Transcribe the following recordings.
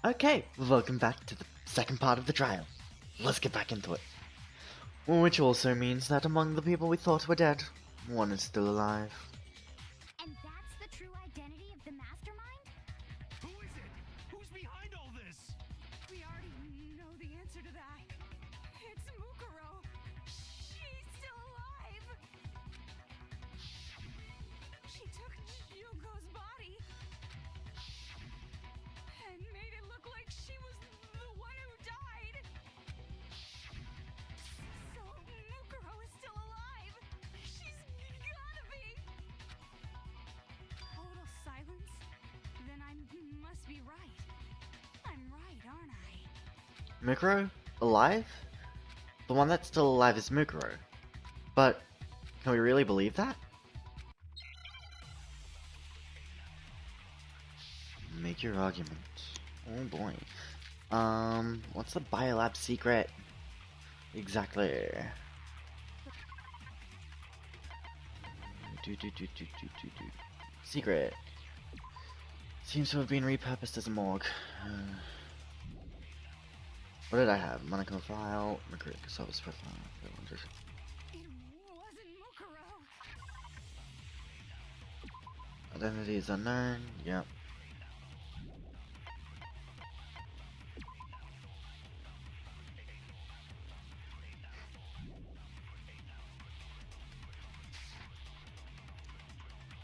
Okay, welcome back to the second part of the trial. Let's get back into it. Which also means that among the people we thought were dead, one is still alive. And that's the true identity of the mastermind? Who is it? Who's behind all this? We already know the answer to that. It's Mukuro. She's still alive. She took Junko's body and made it look like she was the one who died. So Mukuro is still alive. She's gotta be. Total silence? Then I must be right. I'm right, aren't I? Mukuro? Alive? The one that's still alive is Mukuro. But, can we really believe that? Make your argument. Oh boy. What's the biolab secret? Exactly. Secret. Seems to have been repurposed as a morgue. What did I have? Monaco file, recruit service profile. It wasn't Mukuro. Identity is unknown. Yep.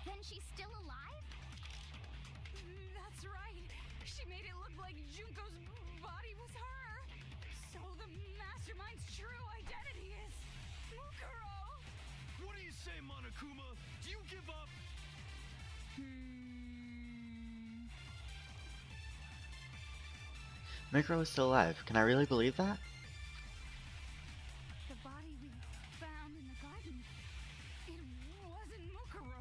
Then she's still alive? That's right. She made it look like Junko's body was her. So the mastermind's true identity is Mukuro. What do you say, Monokuma? Do you give up? Mukuro is still alive. Can I really believe that? The body we found in the garden. It wasn't Mukuro.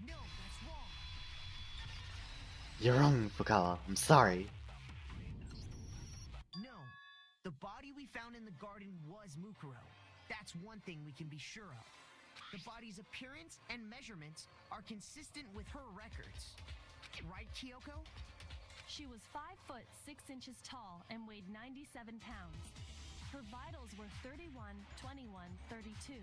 No, that's wrong. You're wrong, Fukawa. I'm sorry. No, the body we found in the garden was Mukuro. That's one thing we can be sure of. The body's appearance and measurements are consistent with her records. Right, Kyoko? She was 5 foot 6 inches tall and weighed 97 pounds. Her vitals were 31, 21, 32.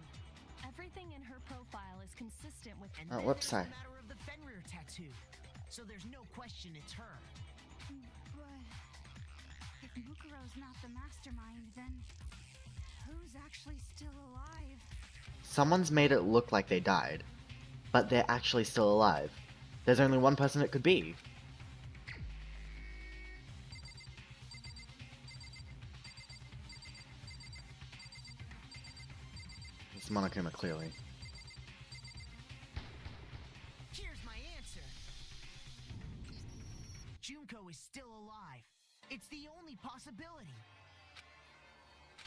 Everything in her profile is consistent with. And Oh, then whoops, there's sorry. the matter of the Fenrir tattoo. So there's no question it's her. But if Mukuro's not the mastermind, then who's actually still alive? Someone's made it look like they died, but they're actually still alive. There's only one person it could be. It's Monokuma, clearly. Here's my answer. Junko is still alive. It's the only possibility.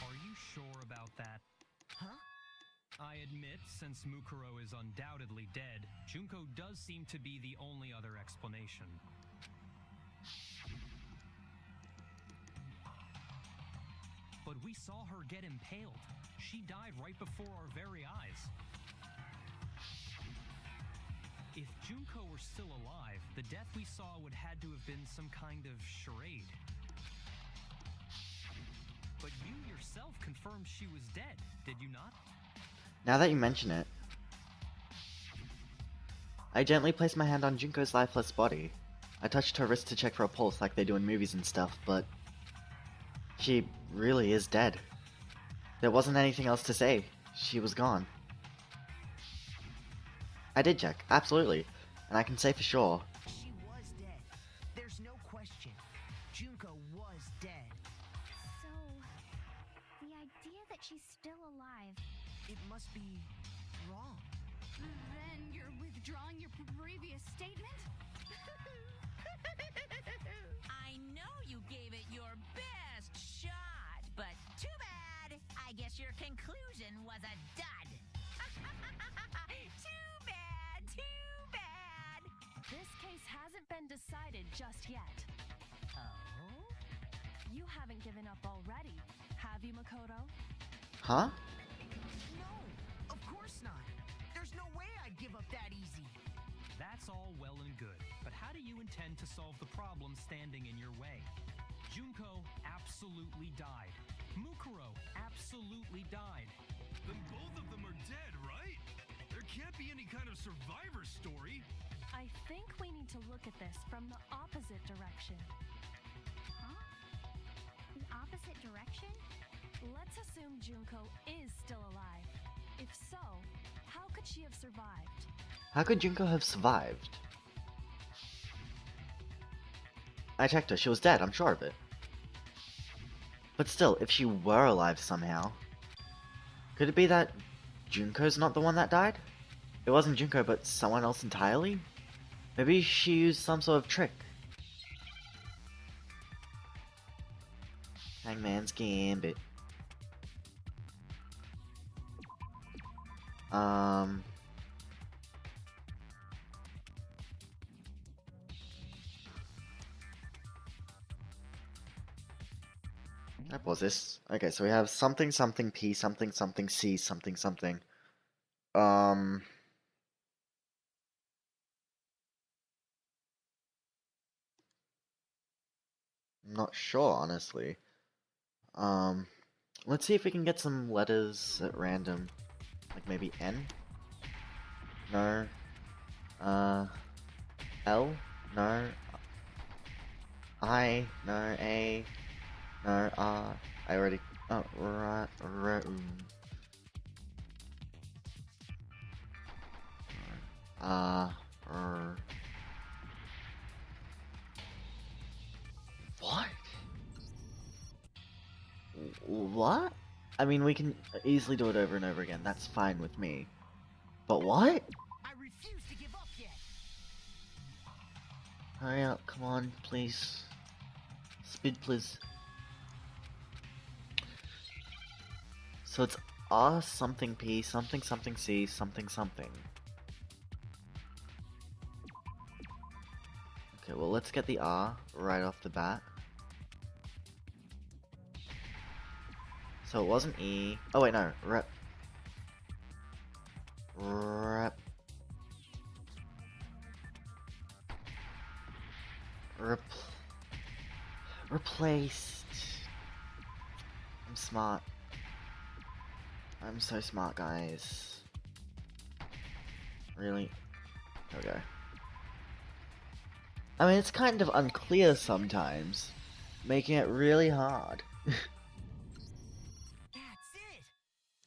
Are you sure about that? Huh? I admit, since Mukuro is undoubtedly dead, Junko does seem to be the only other explanation. But we saw her get impaled. She died right before our very eyes. If Junko were still alive, the death we saw would had to have been some kind of charade. But you yourself confirmed she was dead, did you not? Now that you mention it, I gently placed my hand on Junko's lifeless body. I touched her wrist to check for a pulse like they do in movies and stuff, but she really is dead. There wasn't anything else to say. She was gone. I did check, absolutely, and I can say for sure. She was dead. There's no question. Junko was dead. So, the idea that she's still alive. It must be wrong. Then you're withdrawing your previous statement? I know you gave it your best shot, but too bad. I guess your conclusion was a dud. Too bad, too bad. This case hasn't been decided just yet. Oh? You haven't given up already, have you, Makoto? Huh? No, of course not. There's no way I'd give up that easy. That's all well and good, but how do you intend to solve the problem standing in your way? Junko absolutely died. Mukuro absolutely died. Then both of them are dead, right? There can't be any kind of survivor story. I think we need to look at this from the opposite direction. Huh? The opposite direction? Let's assume Junko is still alive. If so, how could she have survived? How could Junko have survived? I checked her, she was dead, I'm sure of it. But still, if she were alive somehow, could it be that Junko's not the one that died? It wasn't Junko, but someone else entirely? Maybe she used some sort of trick. Hangman's Gambit. What was this? Okay, so we have something something P something something C something something. I'm not sure, honestly. Let's see if we can get some letters at random. Like maybe N? No. L? No. I? No. A? No. I already... Oh, right. What? What? I mean, we can easily do it over and over again. That's fine with me. But what? I refuse to give up yet. Hurry up, come on, please. Speed, please. So it's R something P something something C something something. Okay, well let's get the R right off the bat. So it wasn't E. Oh wait, no. Replaced. I'm smart. I'm so smart, guys. Really? Okay. I mean, it's kind of unclear sometimes, making it really hard. That's it!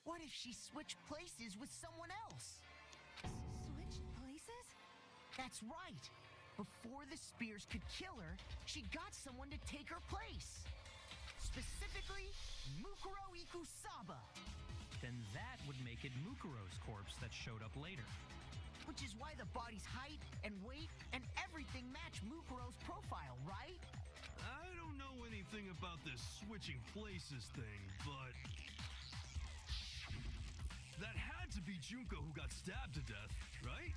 What if she switched places with someone else? Switched places? That's right! Before the spears could kill her, she got someone to take her place. Specifically, Mukuro Ikusaba. Then that would make it Mukuro's corpse that showed up later. Which is why the body's height and weight and everything match Mukuro's profile, right? I don't know anything about this switching places thing, but... that had to be Junko who got stabbed to death, right?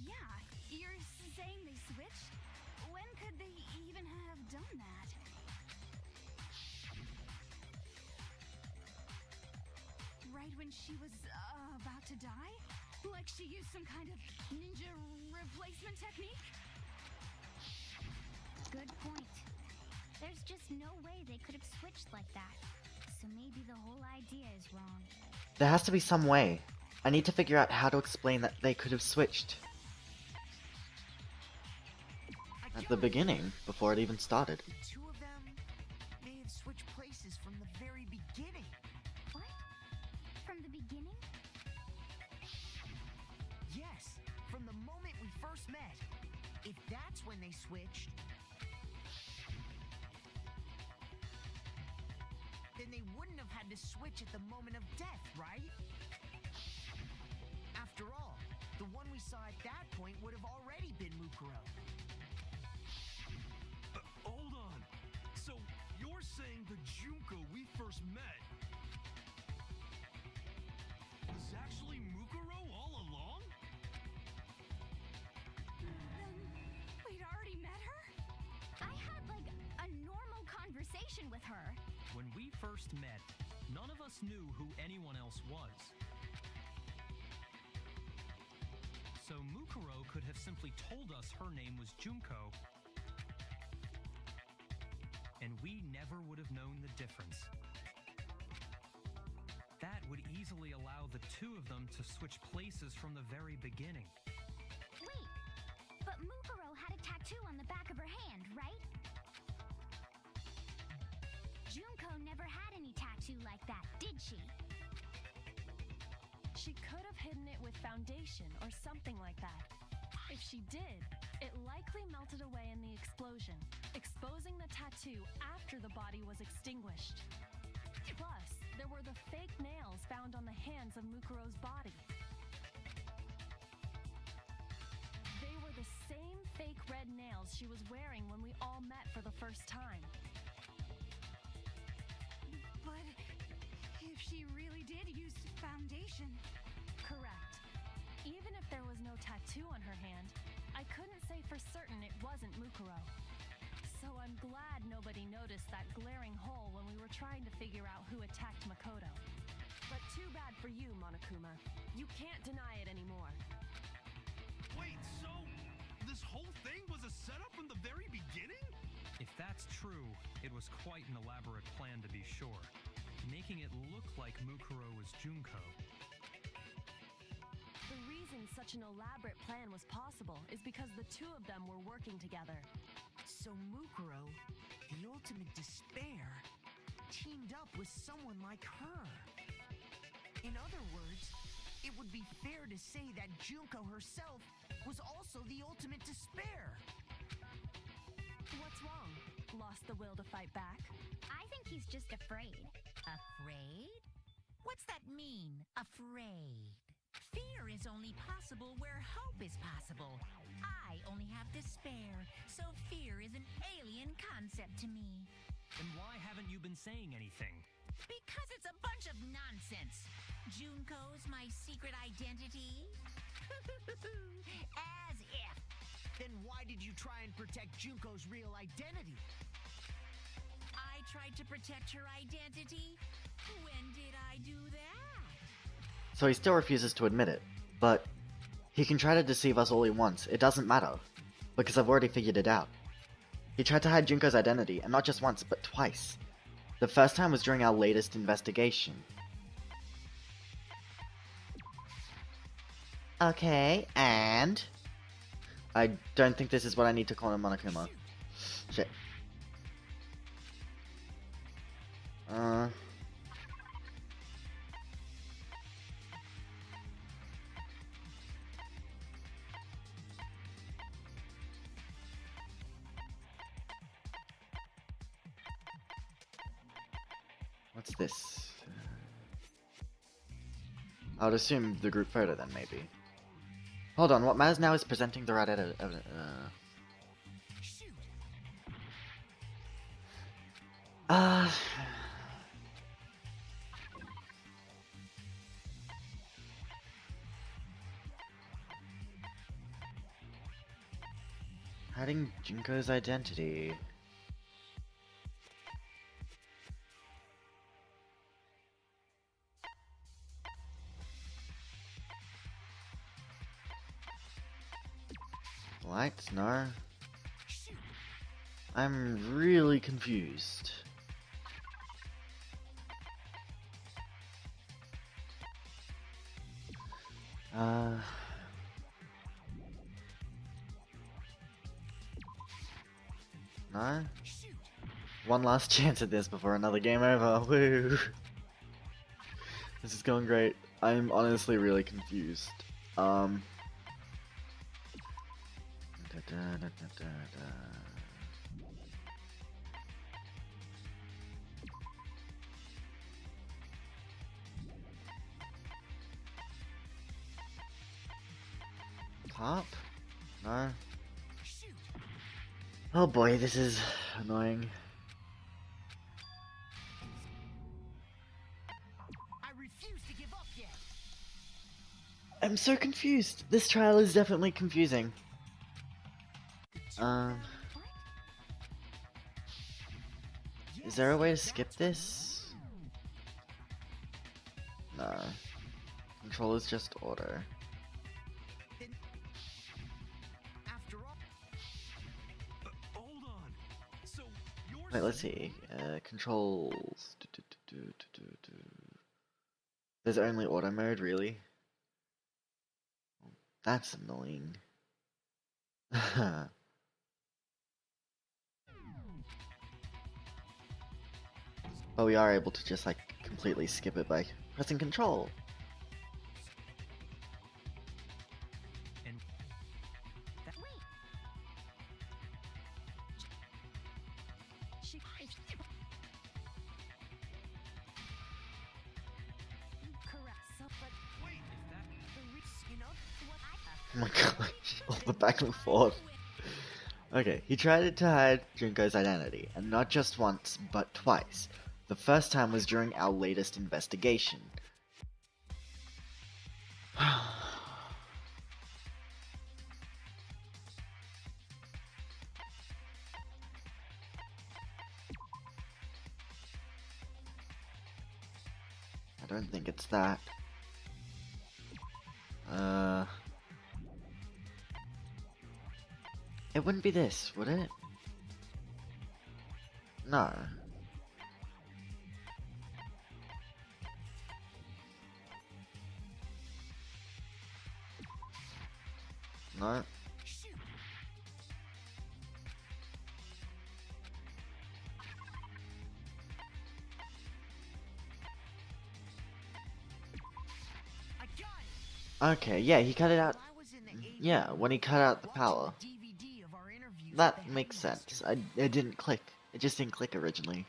Yeah, you're saying they switched? When could they even have done that? Right when she was about to die? Like she used some kind of ninja replacement technique? Good point. There's just no way they could have switched like that. So maybe the whole idea is wrong. There has to be some way. I need to figure out how to explain that they could have switched at the beginning, before it even started. The two of them may have switched places from the very beginning. What? From the beginning? Yes, from the moment we first met. If that's when they switched, then they wouldn't have had to switch at the moment of death, right? After all, the one we saw at that point would have already been Mukuro. Hold on. So, you're saying the Junko we first met was actually Mukuro all along? Then we'd already met her? I had like a normal conversation with her. When we first met, none of us knew who anyone else was. So Mukuro could have simply told us her name was Junko, and we never would have known the difference. That would easily allow the two of them to switch places from the very beginning. Wait, but Mukuro had a tattoo on the back of her hand, right? Junko never had any tattoo like that, did she? She could have hidden it with foundation or something like that. If she did, it likely melted away in the explosion, exposing the tattoo after the body was extinguished. Plus, there were the fake nails found on the hands of Mukuro's body. They were the same fake red nails she was wearing when we all met for the first time. But if she really did use foundation... Correct. Even if there was no tattoo on her hand, I couldn't say for certain it wasn't Mukuro. So I'm glad nobody noticed that glaring hole when we were trying to figure out who attacked Makoto. But too bad for you, Monokuma. You can't deny it anymore. Wait, so this whole thing was a setup from the very beginning? If that's true, it was quite an elaborate plan to be sure, making it look like Mukuro was Junko. The reason such an elaborate plan was possible is because the two of them were working together. So Mukuro, the ultimate despair, teamed up with someone like her. In other words, it would be fair to say that Junko herself was also the ultimate despair. What's wrong? Lost the will to fight back? I think he's just afraid. Afraid? What's that mean, afraid? Fear is only possible where hope is possible. I only have despair, so fear is an alien concept to me. Then why haven't you been saying anything? Because it's a bunch of nonsense. Junko's my secret identity? As if. Then why did you try and protect Junko's real identity? I tried to protect her identity? When did I do that? So he still refuses to admit it, but he can try to deceive us all he wants, it doesn't matter, because I've already figured it out. He tried to hide Junko's identity, and not just once, but twice. The first time was during our latest investigation. Okay, and... I don't think this is what I need to call him Monokuma. Shit. What's this? I would assume the group photo then, maybe. Hold on, what matters now is presenting the right evidence. Hiding Junko's identity. Lights? No. I'm really confused. No? One last chance at this before another game over. Woo! This is going great. I'm honestly really confused. Top? No. Oh boy, this is annoying. I refuse to give up yet. I'm so confused. This trial is definitely confusing. Is there a way to skip this? No. Control is just order. Wait, let's see. Controls. There's only auto mode, really? That's annoying. But we are able to just like completely skip it by pressing control. And Wait, She. Correct. So, but Wait, you know what Oh my gosh, all the back and forth. Okay, he tried to hide Junko's identity, and not just once, but twice. The first time was during our latest investigation. I don't think it's that. It wouldn't be this, would it? No. No. I got it. Okay, yeah, he cut it out. While I was in the 80s, Yeah, when he cut out the watching power. the DVD of our interviews with That the makes headmaster. sense. It didn't click. It just didn't click originally.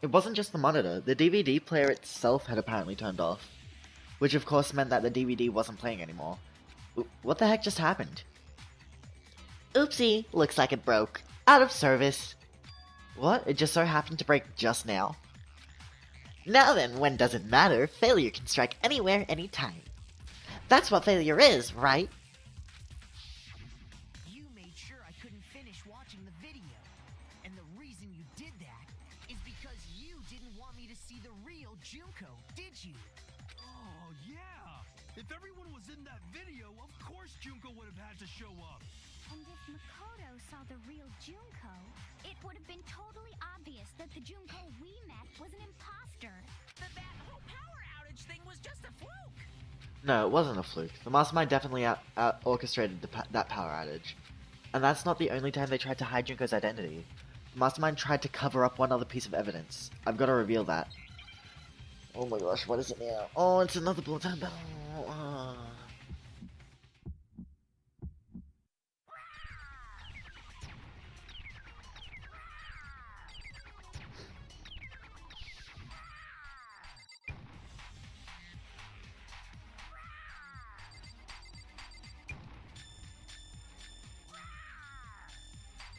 It wasn't just the monitor. The DVD player itself had apparently turned off. Which of course meant that the DVD wasn't playing anymore. What the heck just happened? Oopsie, looks like it broke. Out of service. What? It just so happened to break just now? Now then, when does it matter? Failure can strike anywhere, anytime. That's what failure is, right? You made sure I couldn't finish watching the video. And the reason you did that is because you didn't want me to see the real Junko, did you? Oh, yeah! If everyone was in that video, of course Junko would have had to show up. and if Makoto saw the real Junko, it would have been totally obvious that the Junko we met was an imposter. That whole power outage thing was just a fluke. No, it wasn't a fluke. The mastermind definitely orchestrated that power outage. And that's not the only time they tried to hide Junko's identity. The mastermind tried to cover up one other piece of evidence. I've got to reveal that. Oh my gosh, what is it now? Oh, it's another bullet time battle.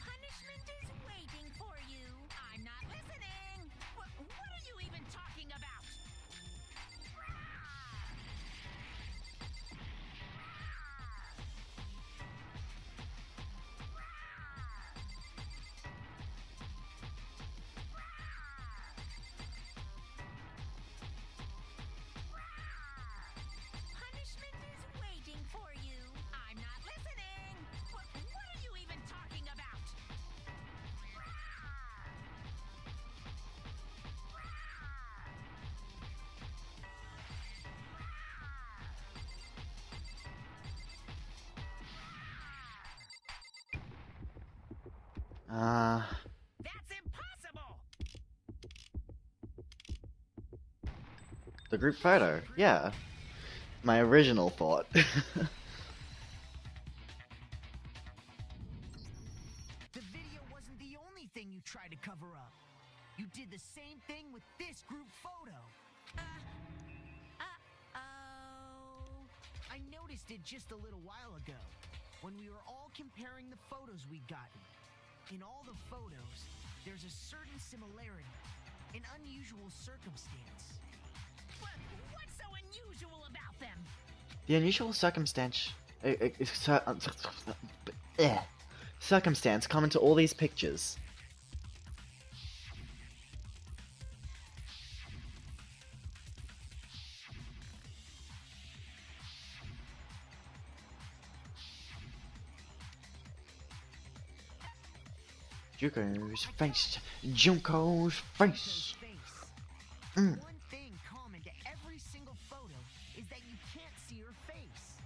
Punishment is waiting for you. I'm not listening. What are you even talking about? Punishment is waiting for you. I'm not listening. What are you even talking about? That's impossible. The group photo, yeah. My original thought. The video wasn't the only thing you tried to cover up. You did the same thing with this group photo. Oh. I noticed it just a little while ago, when we were all comparing the photos we'd gotten. In all the photos, there's a certain similarity, an unusual circumstance. What's so unusual about them? The unusual circumstance common to all these pictures. Junko's face. Junko's face. One thing common to every single photo is that you can't see her face.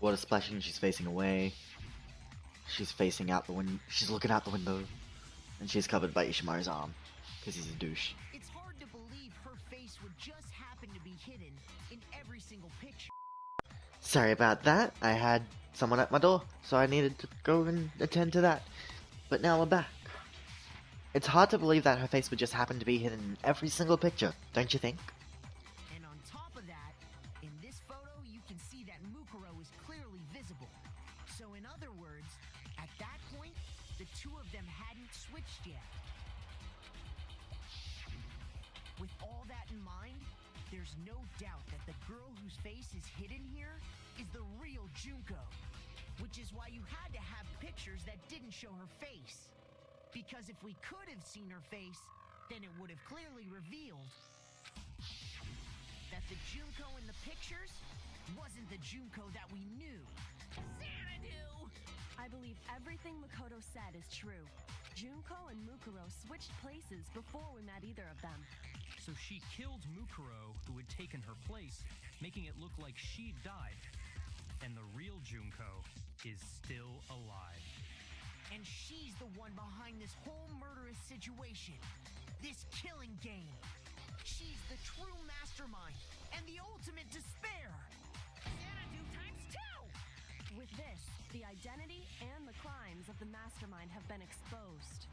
Water splashing, she's facing away. She's facing out the window. She's looking out the window. And she's covered by Ishimaru's arm. Because he's a douche. It's hard to believe her face would just happen to be hidden in every single picture. Sorry about that. I had someone at my door, so I needed to go and attend to that. But now we're back. It's hard to believe that her face would just happen to be hidden in every single picture, don't you think? And on top of that, in this photo you can see that Mukuro is clearly visible. So in other words, at that point, the two of them hadn't switched yet. With all that in mind, there's no doubt that the girl whose face is hidden here is the real Junko. Which is why you had to have pictures that didn't show her face. Because if we could have seen her face, then it would have clearly revealed that the Junko in the pictures wasn't the Junko that we knew. Xanadu! I believe everything Makoto said is true. Junko and Mukuro switched places before we met either of them. So she killed Mukuro, who had taken her place, making it look like she'd died. And the real Junko is still alive. And she's the one behind this whole murderous situation. This killing game. She's the true mastermind and the ultimate despair. Xanadu times 2! With this, the identity and the crimes of the mastermind have been exposed.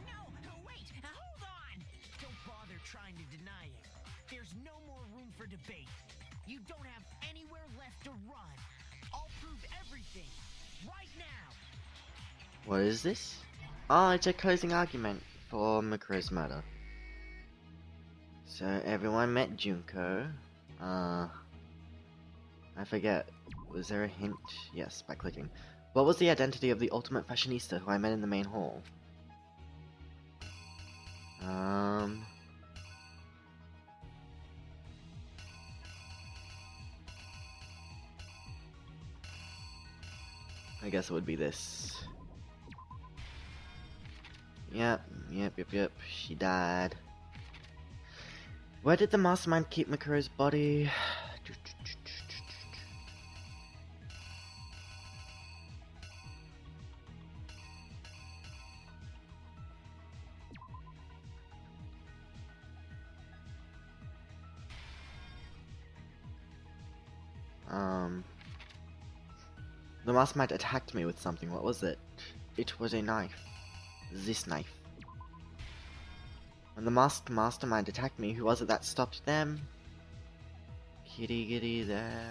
No, wait, hold on! Don't bother trying to deny it. There's no more room for debate. You don't have anywhere left to run. I'll prove everything, right now! What is this? Oh, it's a closing argument for Mukuro's murder. So everyone met Junko. I forget. Was there a hint? Yes, by clicking. What was the identity of the ultimate fashionista who I met in the main hall? I guess it would be this. Yep. She died. Where did the mastermind keep Mukuro's body? The mastermind attacked me with something. What was it? It was a knife. This knife. When the masked mastermind attacked me, who was it that stopped them? Kitty giddy there.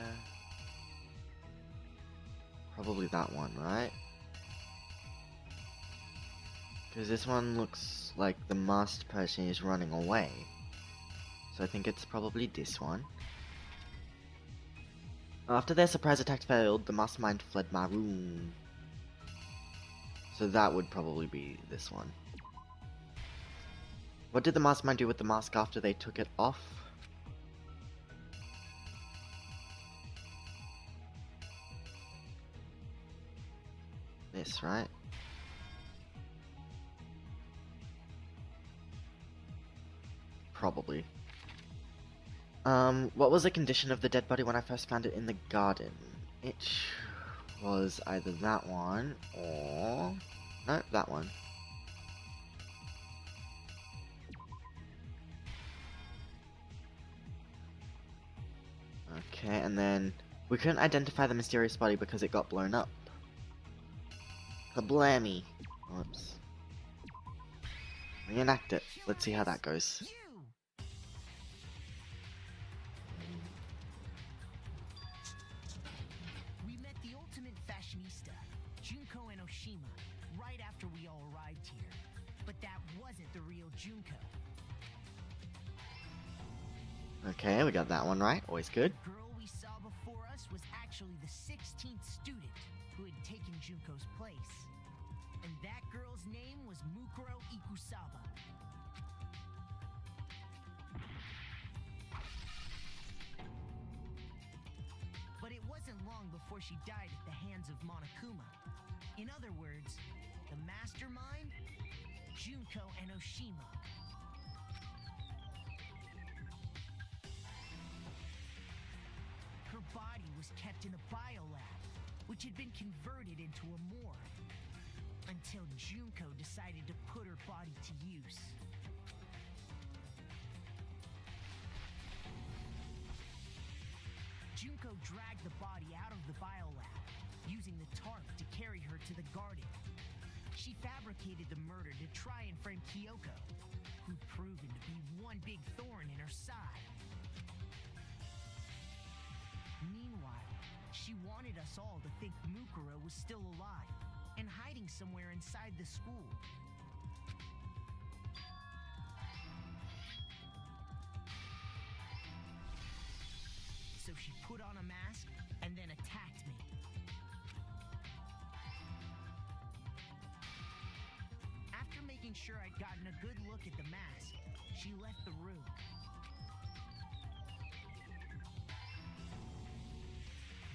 Probably that one, right? Because this one looks like the masked person is running away. So I think it's probably this one. After their surprise attack failed, the mastermind fled my room. So that would probably be this one. What did the mastermind do with the mask after they took it off? This, right? Probably. What was the condition of the dead body when I first found it in the garden? It was either that one or... no, that one. Okay, and then we couldn't identify the mysterious body because it got blown up. Kablammy! Whoops. Reenact it. Let's see how that goes. We met the ultimate fashionista, Junko Enoshima, right after we all arrived here. But that wasn't the real Junko. Okay, we got that one right. Always good. The girl we saw before us was actually the 16th student who had taken Junko's place. And that girl's name was Mukuro Ikusaba. But it wasn't before she died at the hands of Monokuma. In other words, the mastermind, Junko Enoshima. Her body was kept in a biolab, which had been converted into a morgue, until Junko decided to put her body to use. Junko dragged the body out of the biolab, using the tarp to carry her to the garden. She fabricated the murder to try and frame Kyoko, who'd proven to be one big thorn in her side. Meanwhile, she wanted us all to think Mukuro was still alive and hiding somewhere inside the school. So she put on a mask and then attacked me. After making sure I'd gotten a good look at the mask, she left the room.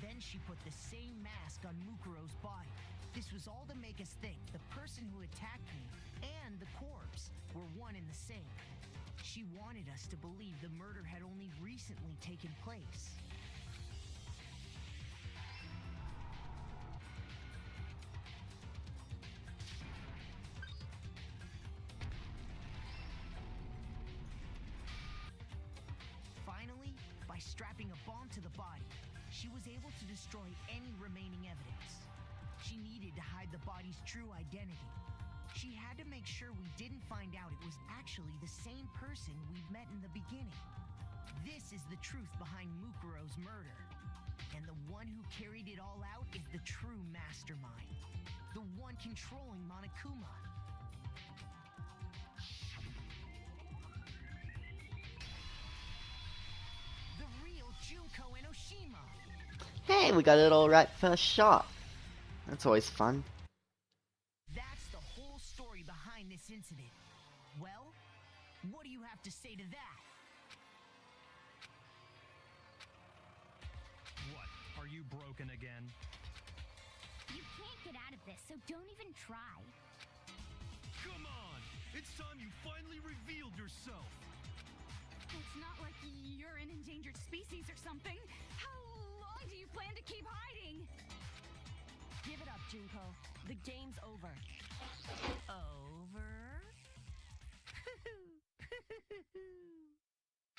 Then she put the same mask on Mukuro's body. This was all to make us think the person who attacked me and the corpse were one and the same. She wanted us to believe the murder had only recently taken place. Finally, by strapping a bomb to the body, she was able to destroy any remaining evidence. She needed to hide the body's true identity. She had to make sure we didn't find out it was actually the same person we'd met in the beginning. This is the truth behind Mukuro's murder. And the one who carried it all out is the true mastermind. The one controlling Monokuma. The real Junko Enoshima. Hey, we got it all right first shot. That's always fun. That's the whole story behind this incident. Well, what do you have to say to that? What? Are you broken again? You can't get out of this, so don't even try. Come on! It's time you finally revealed yourself! It's not like you're an endangered species or something. How long do you plan to keep hiding? Give it up, Junko. The game's over. Over?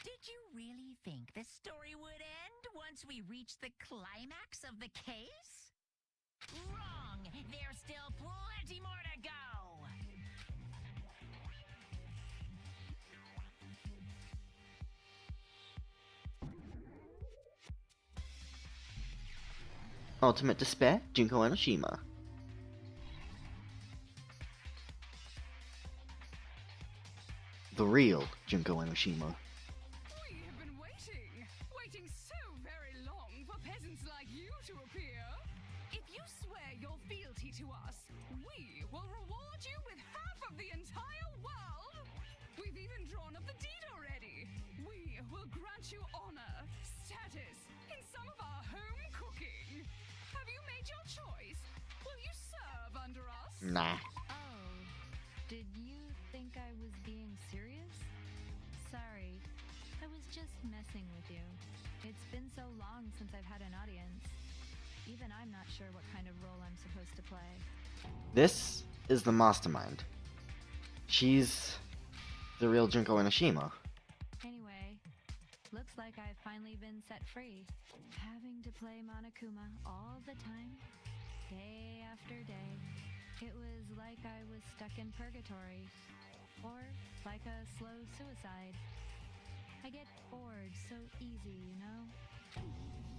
Did you really think the story would end once we reached the climax of the case? Wrong! There's still plenty more to go! Ultimate Despair, Junko Enoshima. The real Junko Enoshima. We have been waiting so very long for peasants like you to appear. If you swear your fealty to us, we will reward you with half of the entire world. We've even drawn up the deed already. We will grant you honor, status, in some of our home cooking. Have you made your choice? Will you serve under us? Nah. Oh, did you think I was being serious? Sorry, I was just messing with you. It's been so long since I've had an audience. Even I'm not sure what kind of role I'm supposed to play. This is the mastermind. She's the real Junko Enoshima. Anyway, looks like I've finally been set free. Having to play Monokuma all the time, day after day. It was like I was stuck in purgatory. Or like a slow suicide. I get bored so easy, you know?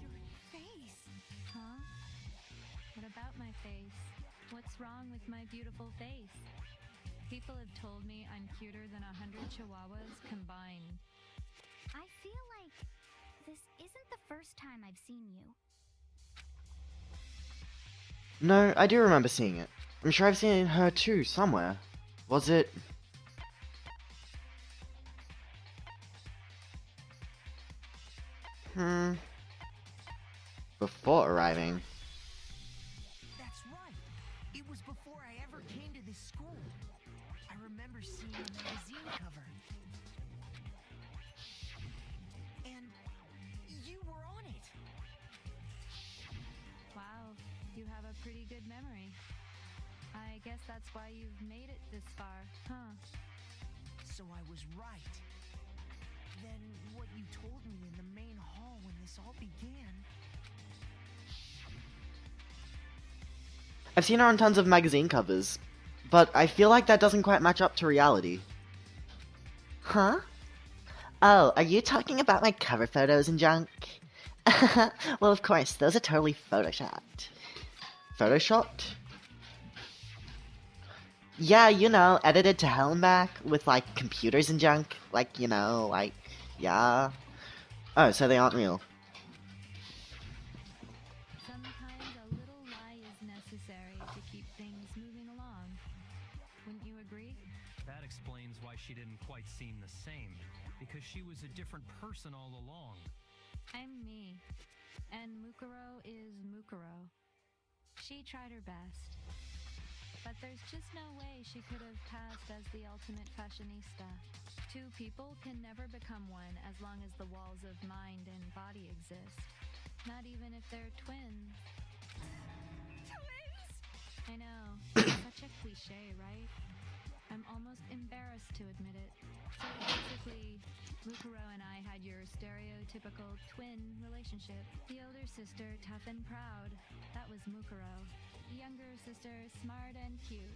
Your face. Huh? What about my face? What's wrong with my beautiful face? People have told me I'm cuter than 100 chihuahuas combined. I feel like this isn't the first time I've seen you. No, I do remember seeing it. I'm sure I've seen her too, somewhere. Was it... Before arriving. That's right. It was before I ever came to this school. I remember seeing a magazine cover. And you were on it. Wow, you have a pretty good memory. I guess that's why you've made it this far, huh? So I was right. Then what you told me in the main hall when this all began. I've seen her on tons of magazine covers, but I feel like that doesn't quite match up to reality. Huh? Oh, are you talking about my cover photos and junk? Well, of course, those are totally photoshopped. Photoshopped? Yeah, you know, edited to hell and back with, like, computers and junk. Like, you know, like, yeah. Oh, so they aren't real. Sometimes a little lie is necessary to keep things moving along. Wouldn't you agree? That explains why she didn't quite seem the same, because she was a different person all along. I'm me, and Mukuro is Mukuro. She tried her best, but there's just no way she could have passed as the ultimate fashionista. Two people can never become one as long as the walls of mind and body exist. Not even if they're twins. Twins? I know, such a cliche, right? I'm almost embarrassed to admit it. So basically, Mukuro and I had your stereotypical twin relationship. The older sister, tough and proud. That was Mukuro. The younger sister, smart and cute.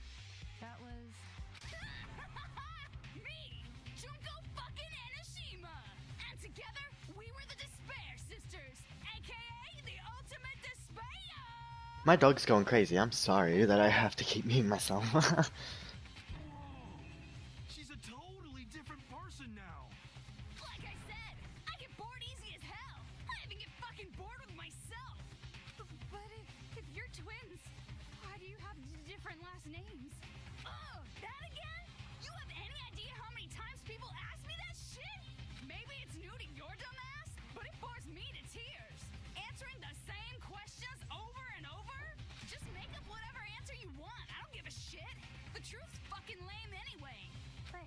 That was... Me! Junko fucking Enoshima! And together, we were the Despair Sisters, aka the Ultimate Despair! My dog's going crazy. I'm sorry that I have to keep muting myself. She's a totally different person now. Like I said, I get bored easy as hell. I even get fucking bored with myself. But if you're twins, why do you have different last names? Oh, that again? You have any idea how many times people ask me that shit? Maybe it's new to your dumb ass, but it bores me to tears. Answering the same questions over and over? Just make up whatever answer you want. I don't give a shit. The truth's fucking lame anyway. But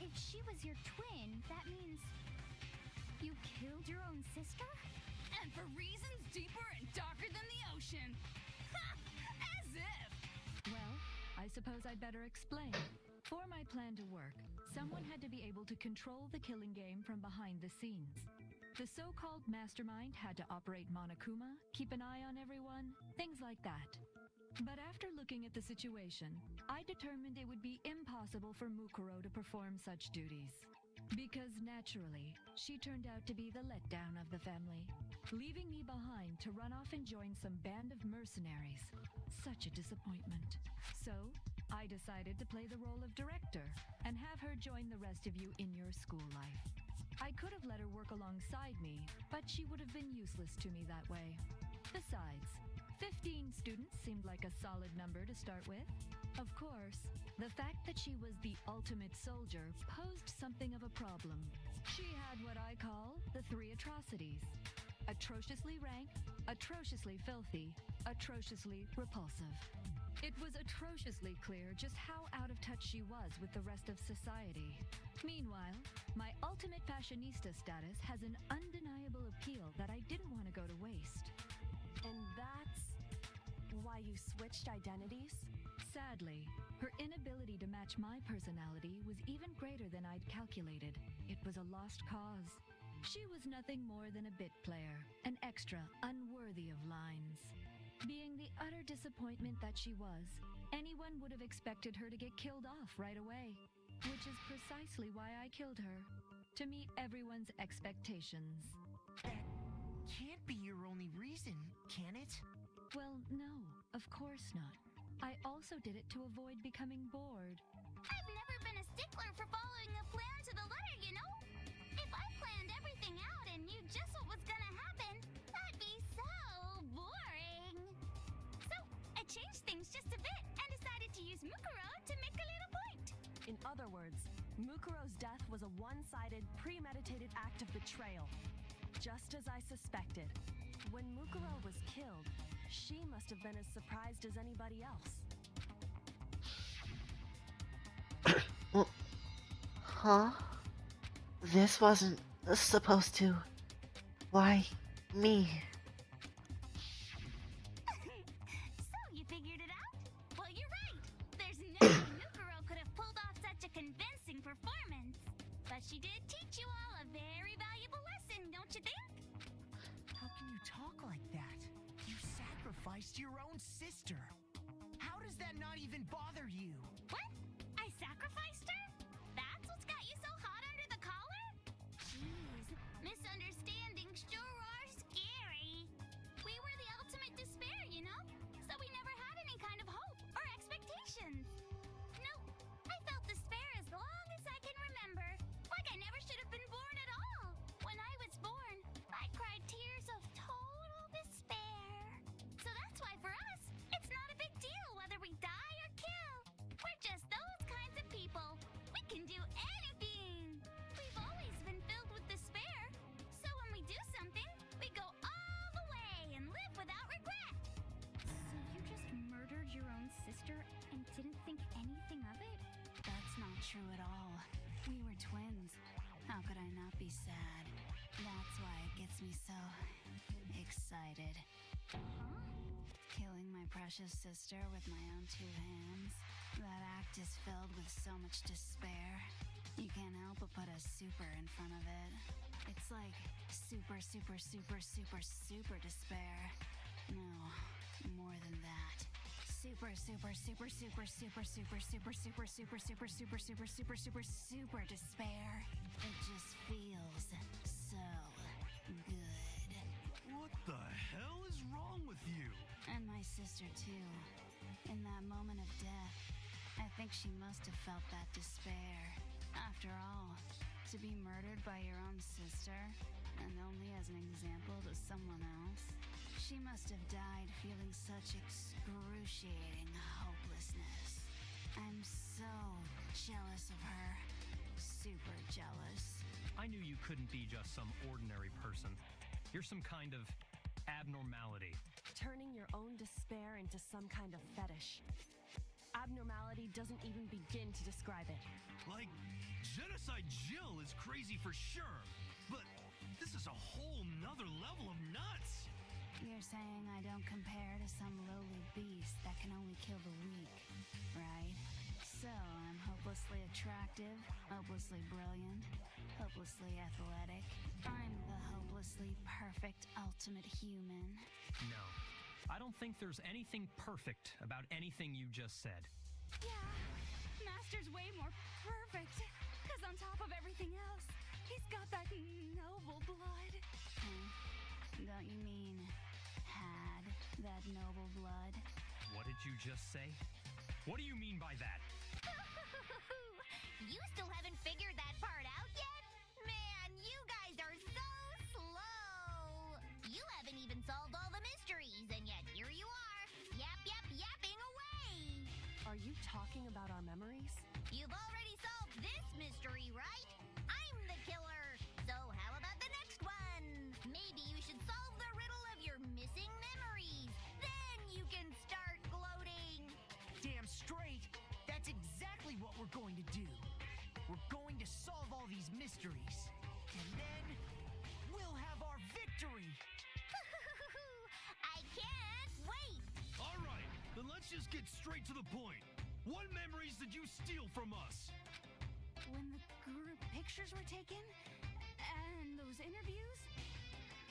if she was your twin, that means you killed your own sister? And for reasons deeper and darker than the ocean. Ha! As if! Well, I suppose I'd better explain. For my plan to work, someone had to be able to control the killing game from behind the scenes. The so-called mastermind had to operate Monokuma, keep an eye on everyone, things like that. But after looking at the situation, I determined it would be impossible for Mukuro to perform such duties. Because naturally, she turned out to be the letdown of the family, leaving me behind to run off and join some band of mercenaries. Such a disappointment. So, I decided to play the role of director and have her join the rest of you in your school life. I could have let her work alongside me, but she would have been useless to me that way. Besides, 15 students seemed like a solid number to start with. Of course, the fact that she was the ultimate soldier posed something of a problem. She had what I call the three atrocities. Atrociously rank, atrociously filthy, atrociously repulsive. It was atrociously clear just how out of touch she was with the rest of society. Meanwhile, my ultimate fashionista status has an undeniable appeal that I didn't want to go to waste. And that's why you switched identities? Sadly, her inability to match my personality was even greater than I'd calculated. It was a lost cause. She was nothing more than a bit player, an extra unworthy of lines. Being the utter disappointment that she was, anyone would have expected her to get killed off right away. Which is precisely why I killed her. To meet everyone's expectations. That can't be your only reason, can it? Well, no, of course not. I also did it to avoid becoming bored. I've never been a stickler for following a plan to the letter, you know? If I planned everything out and knew just what was gonna happen, that'd be so boring. So, I changed things just a bit and decided to use Mukuro to make a little point. In other words, Mukuro's death was a one-sided, premeditated act of betrayal. Just as I suspected. When Mukuro was killed, she must have been as surprised as anybody else. Huh? This wasn't supposed to... Why, me? So you figured it out? Well, you're right. There's no way Mukuro could have pulled off such a convincing performance. But she did teach you all a very valuable lesson, don't you think? How can you talk like that? You sacrificed your own sister. How does that not even bother you? What? I sacrificed her? That's what's got you so hot under the collar? Jeez, misunderstandings sure are scary. We were the ultimate despair, you know? So we never had any kind of hope or expectations. Nope, I felt despair as long as I can remember. Like I never should have been born at all. When I was born, I cried tears of total despair. So that's why for us, it's not a big deal whether we die or kill. We're just those kinds of people. We can do anything. We've always been filled with despair. So when we do something, we go all the way and live without regret. So you just murdered your own sister and didn't think anything of it? That's not true at all. We were twins. How could I not be sad? That's why it gets me so excited. Huh? Killing my precious sister with my own two hands. That act is filled with so much despair. You can't help but put a super in front of it. It's like super, super, super, super, super despair. No, more than that. Super, super, super, super, super, super, super, super, super, super, super, super, super, super, super despair. It just feels so good. What the hell is wrong with you? And my sister too. In that moment of death, I think she must have felt that despair. After all, to be murdered by your own sister, and only as an example to someone else, she must have died feeling such excruciating hopelessness. I'm so jealous of her. Super jealous. I knew you couldn't be just some ordinary person. You're some kind of abnormality. Turning your own despair into some kind of fetish. Abnormality doesn't even begin to describe it. Like, Genocide Jill is crazy for sure, but this is a whole nother level of nuts. You're saying I don't compare to some lowly beast that can only kill the weak, right? So I'm hopelessly attractive, hopelessly brilliant, hopelessly athletic. I'm the hopelessly perfect ultimate human. No, I don't think there's anything perfect about anything you just said. Yeah, Master's way more perfect. Because on top of everything else, he's got that noble blood. Don't you mean had that noble blood? What did you just say? What do you mean by that? You still haven't figured that part out yet? Man, you guys are so slow. You haven't even solved all the mysteries, and yet here you are, yapping away. Are you talking about our memories? You've already solved this mystery, right? I'm the killer. So how about the next one? Maybe you should solve the riddle of your missing memories. Then you can start gloating. Damn straight. That's exactly what we're going to do. We're going to solve all these mysteries. And then we'll have our victory. I can't wait. All right, then let's just get straight to the point. What memories did you steal from us? When the group pictures were taken, and those interviews,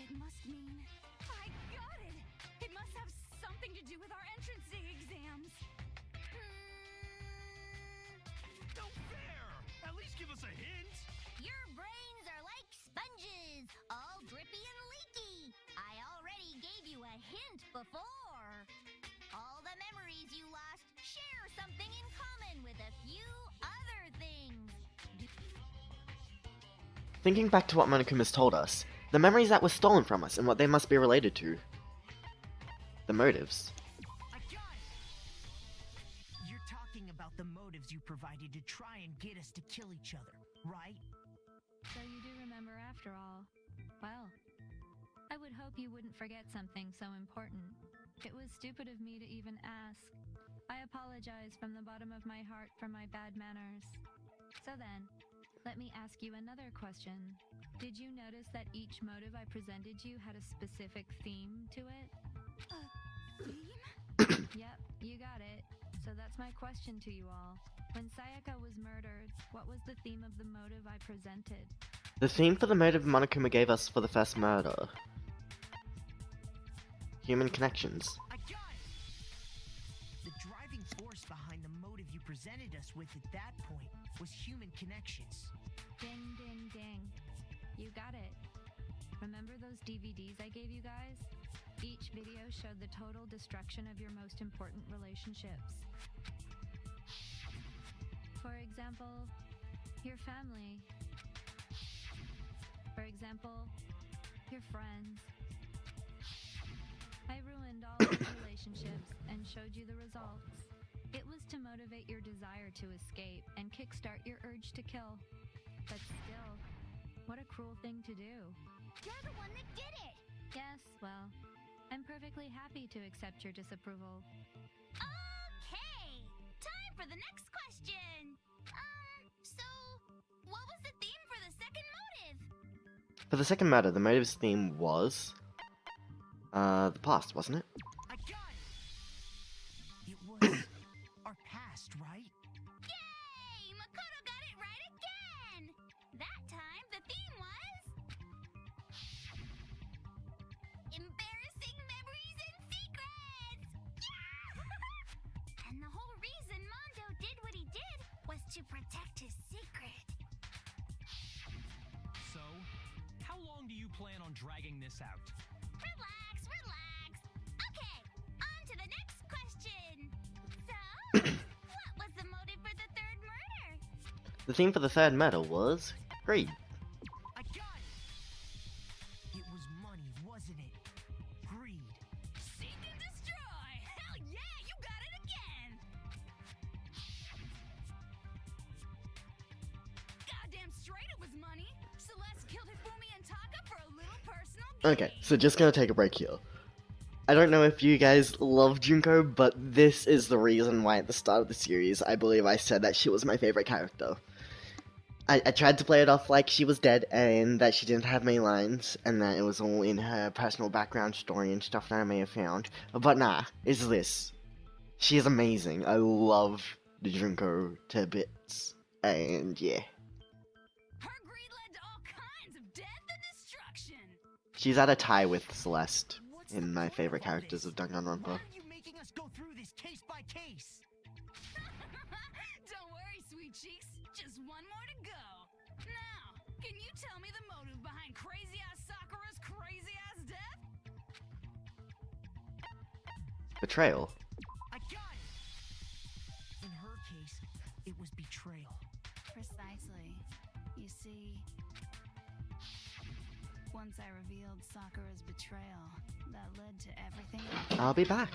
it must mean... I got it! It must have something to do with our entrance exams. No fair! At least give us a hint. Your brains are like sponges, all drippy and leaky. I already gave you a hint before. All the memories you lost share something in common with a few other things. Thinking back to what Monokuma's told us, the memories that were stolen from us and what they must be related to. The motives. I got it! You're talking about the motives you provided to try and get us to kill each other, right? So you do remember after all. Well, would hope you wouldn't forget something so important. It was stupid of me to even ask. I apologize from the bottom of my heart for my bad manners. So then, let me ask you another question. Did you notice that each motive I presented you had a specific theme to it? Theme? Yep, you got it. So that's my question to you all. When Sayaka was murdered, what was the theme of the motive I presented? The theme for the motive Monokuma gave us for the first murder. Human connections. I got it! The driving force behind the motive you presented us with at that point was human connections. Ding, ding, ding. You got it. Remember those DVDs I gave you guys? Each video showed the total destruction of your most important relationships. For example, your family. For example, your friends. I ruined all those relationships and showed you the results. It was to motivate your desire to escape and kickstart your urge to kill. But still, what a cruel thing to do. You're the one that did it! Yes, well, I'm perfectly happy to accept your disapproval. Okay! Time for the next question! So, what was the theme for the second motive? For the second murder, the motive's theme was... the past, wasn't it? I got it! It was our past, right? Yay! Makoto got it right again! That time, the theme was... embarrassing memories and secrets! Yeah! And the whole reason Mondo did what he did was to protect his secret. So, how long do you plan on dragging this out? Relax, relax. Okay, on to the next question. So, what was the motive for the third murder? The theme for the third murder was... greed. I got it! It was money, wasn't it? Greed. Seek and destroy! Hell yeah, you got it again! Goddamn straight it was money! Celeste killed Hifumi and Taka for a little personal gain! Okay, so just gonna take a break here. I don't know if you guys love Junko, but this is the reason why at the start of the series, I believe I said that she was my favorite character. I tried to play it off like she was dead and that she didn't have many lines and that it was all in her personal background story and stuff that I may have found. But nah, it's this. She is amazing. I love the Junko to bits. And yeah. Her greed led to all kinds of death and destruction! She's at a tie with Celeste What's the in my point favorite of all characters this? of Danganronpa. Why are you making us go through this case by case? Don't worry, sweet cheeks. Just one more to go. Now, can you tell me the motive behind crazy-ass Sakura's crazy-ass death? Betrayal. I got it! In her case, it was betrayal. Precisely. You see, once I revealed Sakura's betrayal, that led to everything. I'll be back.